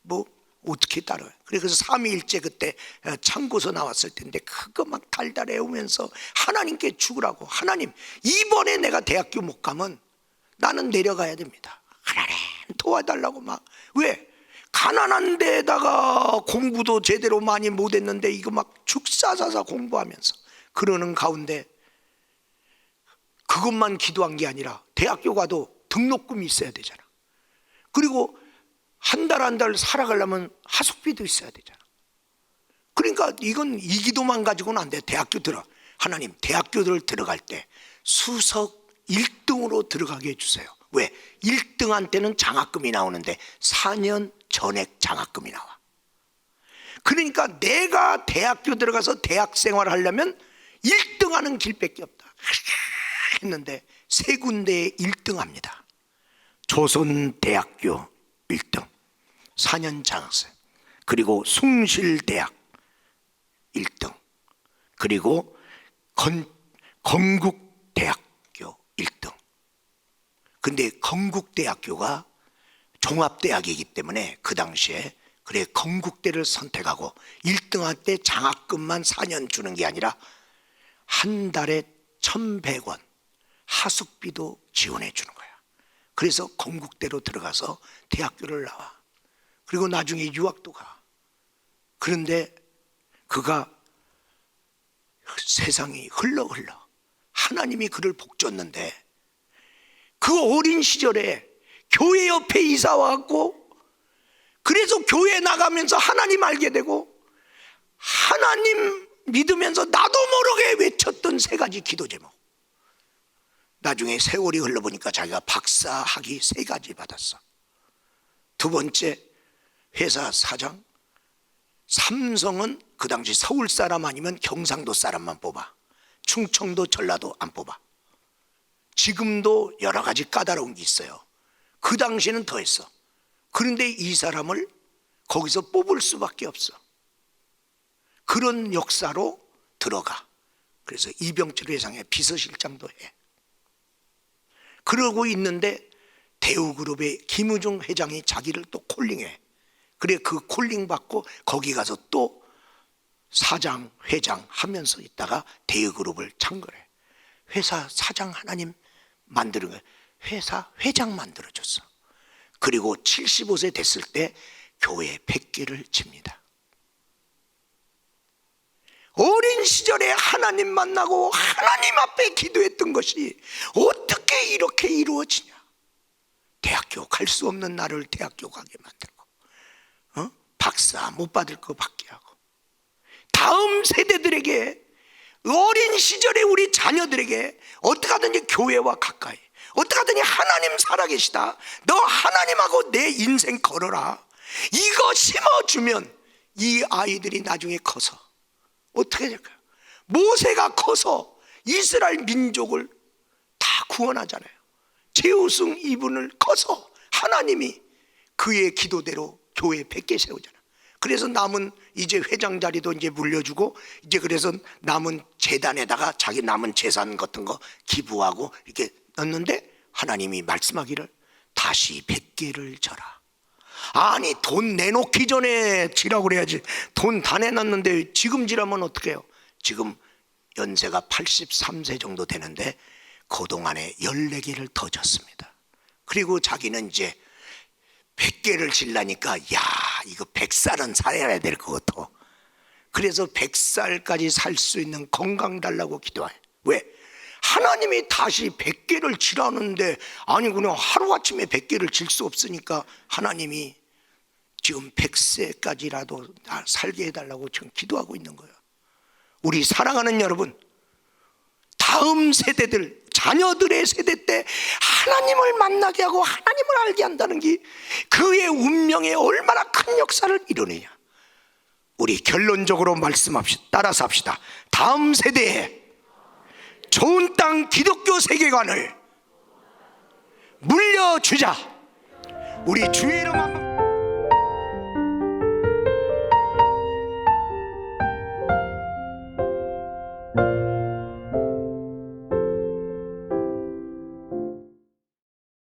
뭐 어떻게 따라요. 그래서 삼위일체 그때 참고서 나왔을 텐데 그거 막 달달 외우면서 하나님께 죽으라고, 하나님 이번에 내가 대학교 못 가면 나는 내려가야 됩니다, 하나님 도와달라고. 막 왜? 가난한 데다가 공부도 제대로 많이 못했는데 이거 막 죽사사사 공부하면서 그러는 가운데 그것만 기도한 게 아니라 대학교 가도 등록금이 있어야 되잖아. 그리고 한 달 한 달 살아가려면 하숙비도 있어야 되잖아. 그러니까 이건 이 기도만 가지고는 안 돼. 대학교 하나님 대학교를 들어갈 때 수석 1등으로 들어가게 해주세요. 왜? 1등한테는 장학금이 나오는데 4년 전액 장학금이 나와. 그러니까 내가 대학교 들어가서 대학 생활을 하려면 1등하는 길밖에 없다 했는데 세 군데에 1등합니다. 조선대학교 1등 4년 장학생, 그리고 숭실대학 1등, 그리고 건국대학교 1등. 근데 건국대학교가 종합대학이기 때문에 그 당시에 그래 건국대를 선택하고 1등할 때 장학금만 4년 주는 게 아니라 한 달에 1,100원 하숙비도 지원해 주는 거야. 그래서 건국대로 들어가서 대학교를 나와. 그리고 나중에 유학도 가. 그런데 그가 세상이 흘러 하나님이 그를 복줬는데 그 어린 시절에 교회 옆에 이사 와갖고 그래서 교회 나가면서 하나님 알게 되고 하나님 믿으면서 나도 모르게 외쳤던 세 가지 기도 제목. 나중에 세월이 흘러보니까 자기가 박사 학위 3가지 받았어. 두 번째 회사 사장. 삼성은 그 당시 서울 사람 아니면 경상도 사람만 뽑아. 충청도 전라도 안 뽑아. 지금도 여러 가지 까다로운 게 있어요. 그 당시에는 더했어. 그런데 이 사람을 거기서 뽑을 수밖에 없어. 그런 역사로 들어가. 그래서 이병철 회장의 비서실장도 해. 그러고 있는데 대우그룹의 김우중 회장이 자기를 또 콜링해. 그래 그 콜링 받고 거기 가서 또 사장 회장 하면서 있다가 대우그룹을 창궐해. 회사 사장 하나님 만드는 거야. 회사 회장 만들어줬어. 그리고 75세 됐을 때 교회 100개를 집니다. 어린 시절에 하나님 만나고 하나님 앞에 기도했던 것이 어떻게 이렇게 이루어지냐. 대학교 갈 수 없는 나를 대학교 가게 만들고 박사 못 받을 거 받게 하고 다음 세대들에게 어린 시절에 우리 자녀들에게 어떻게 하든지 교회와 가까이 어떻게 하든지 하나님 살아계시다, 너 하나님하고 내 인생 걸어라, 이거 심어주면 이 아이들이 나중에 커서 어떻게 될까요? 모세가 커서 이스라엘 민족을 다 구원하잖아요. 제우승 이분을 커서 하나님이 그의 기도대로 교회 100개 세우잖아. 그래서 남은 이제 회장 자리도 이제 물려주고 이제 그래서 남은 재단에다가 자기 남은 재산 같은 거 기부하고 이렇게 넣는데 하나님이 말씀하기를 다시 100개를 져라. 아니 돈 내놓기 전에 지라고 그래야지. 돈 다 내놨는데 지금 지라면 어떻게 해요? 지금 연세가 83세 정도 되는데 그동안에 14개를 더 졌습니다. 그리고 자기는 이제 100개를 질라니까 야 이거 100살은 살아야 될 것같아. 그래서 100살까지 살 수 있는 건강 달라고 기도해. 왜? 하나님이 다시 100개를 지라는데 아니 그냥 하루아침에 100개를 질 수 없으니까 하나님이 지금 100세까지라도 살게 해달라고 지금 기도하고 있는 거예요. 우리 사랑하는 여러분, 다음 세대들 자녀들의 세대 때 하나님을 만나게 하고 하나님을 알게 한다는 게 그의 운명에 얼마나 큰 역사를 이루느냐. 우리 결론적으로 말씀합시다. 따라서 합시다. 다음 세대에 좋은 땅 기독교 세계관을 물려주자. 우리 주의 이름 한번